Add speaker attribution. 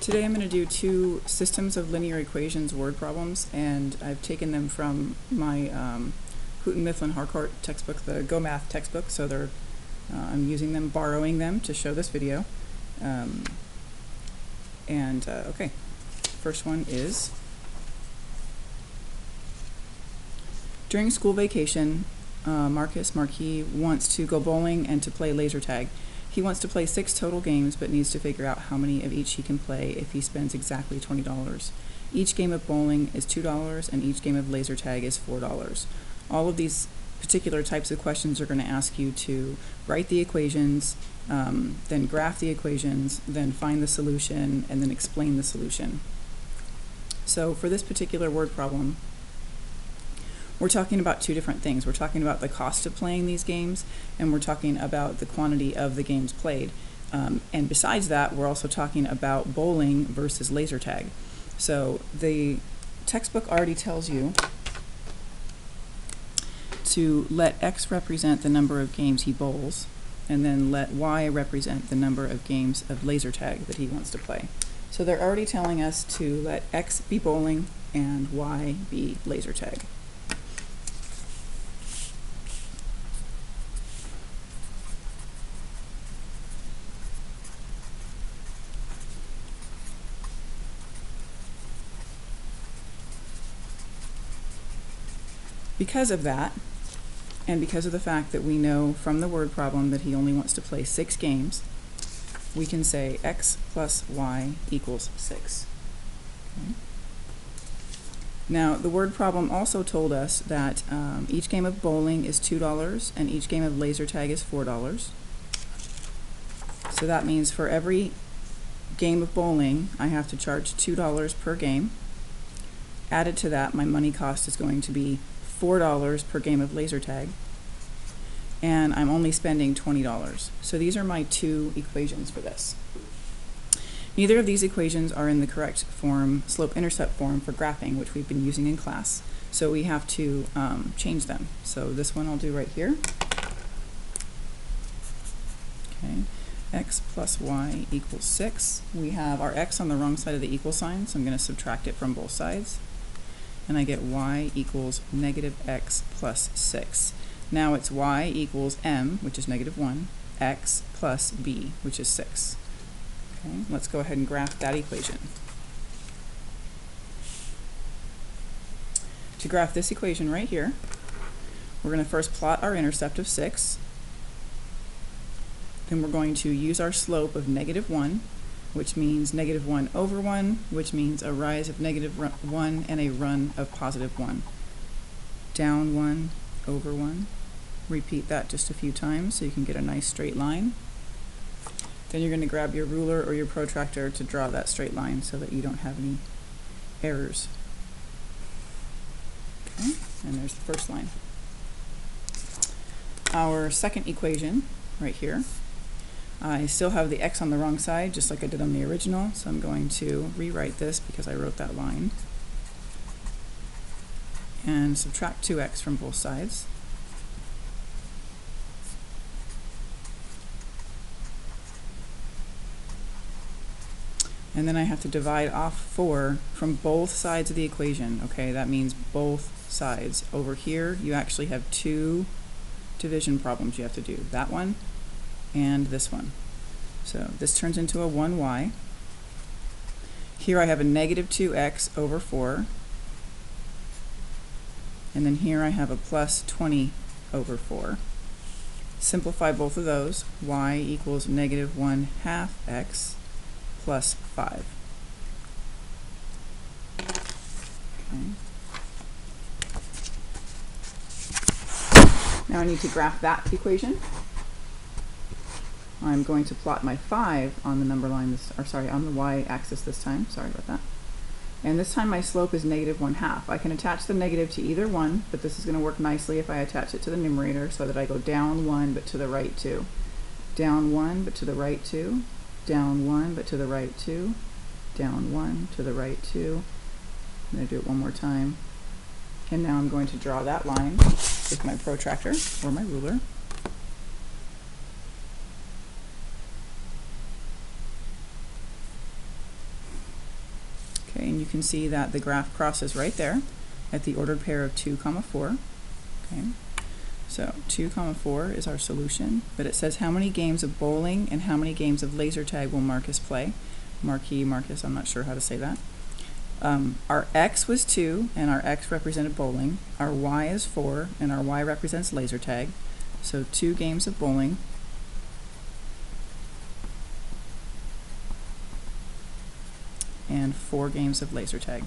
Speaker 1: Today I'm going to do two systems of linear equations word problems, and I've taken them from my Houghton Mifflin Harcourt textbook, the Go Math textbook, so I'm using them, borrowing them to show this video. Okay, first one is, during school vacation, Marquis wants to go bowling and to play laser tag. He wants to play 6 total games, but needs to figure out how many of each he can play if he spends exactly $20. Each game of bowling is $2, and each game of laser tag is $4. All of these particular types of questions are going to ask you to write the equations, then graph the equations, then find the solution, and then explain the solution. So for this particular word problem, we're talking about two different things. We're talking about the cost of playing these games, and we're talking about the quantity of the games played. And besides that, we're also talking about bowling versus laser tag. So the textbook already tells you to let X represent the number of games he bowls, and then let Y represent the number of games of laser tag that he wants to play. So they're already telling us to let X be bowling and Y be laser tag. Because of that, and because of the fact that we know from the word problem that he only wants to play 6 games, we can say X plus Y equals 6. Okay. Now, the word problem also told us that each game of bowling is $2 and each game of laser tag is $4. So that means for every game of bowling, I have to charge $2 per game. Added to that, my money cost is going to be $4 per game of laser tag, and I'm only spending $20. So these are my two equations for this. Neither of these equations are in the correct form, slope-intercept form for graphing, which we've been using in class. So we have to change them. So this one I'll do right here. Okay, X plus Y equals 6. We have our X on the wrong side of the equal sign, so I'm going to subtract it from both sides. And I get Y equals negative X plus 6. Now it's Y equals M, which is negative 1, X plus B, which is 6. Okay, let's go ahead and graph that equation. To graph this equation right here, we're going to first plot our intercept of 6. Then we're going to use our slope of negative 1, which means negative 1 over 1, which means a rise of negative 1 and a run of positive 1. Down 1, over 1. Repeat that just a few times so you can get a nice straight line. Then you're going to grab your ruler or your protractor to draw that straight line so that you don't have any errors. Okay, and there's the first line. Our second equation, right here, I still have the X on the wrong side, just like I did on the original, so I'm going to rewrite this because I wrote that line. And subtract 2X from both sides. And then I have to divide off 4 from both sides of the equation. Okay, that means both sides. Over here, you actually have 2 division problems you have to do. That one and this one. So this turns into a 1y. Here I have a negative 2x over 4. And then here I have a plus 20 over 4. Simplify both of those. Y equals negative 1/2 x plus 5. Okay. Now I need to graph that equation. I'm going to plot my 5 on the number line, on the y-axis this time. Sorry about that. And this time my slope is negative 1/2. I can attach the negative to either one, but this is going to work nicely if I attach it to the numerator so that I go down 1 but to the right 2. Down 1 but to the right 2. Down 1 but to the right 2. Down 1 to the right 2. I'm going to do it one more time. And now I'm going to draw that line with my protractor or my ruler. and you can see that the graph crosses right there at the ordered pair of 2, 4. Okay. So 2, 4 is our solution, but it says how many games of bowling and how many games of laser tag will Marcus play. Marcus, I'm not sure how to say that. Our x was 2, and our x represented bowling. Our y is 4, and our y represents laser tag. So 2 games of bowling and 4 games of laser tag.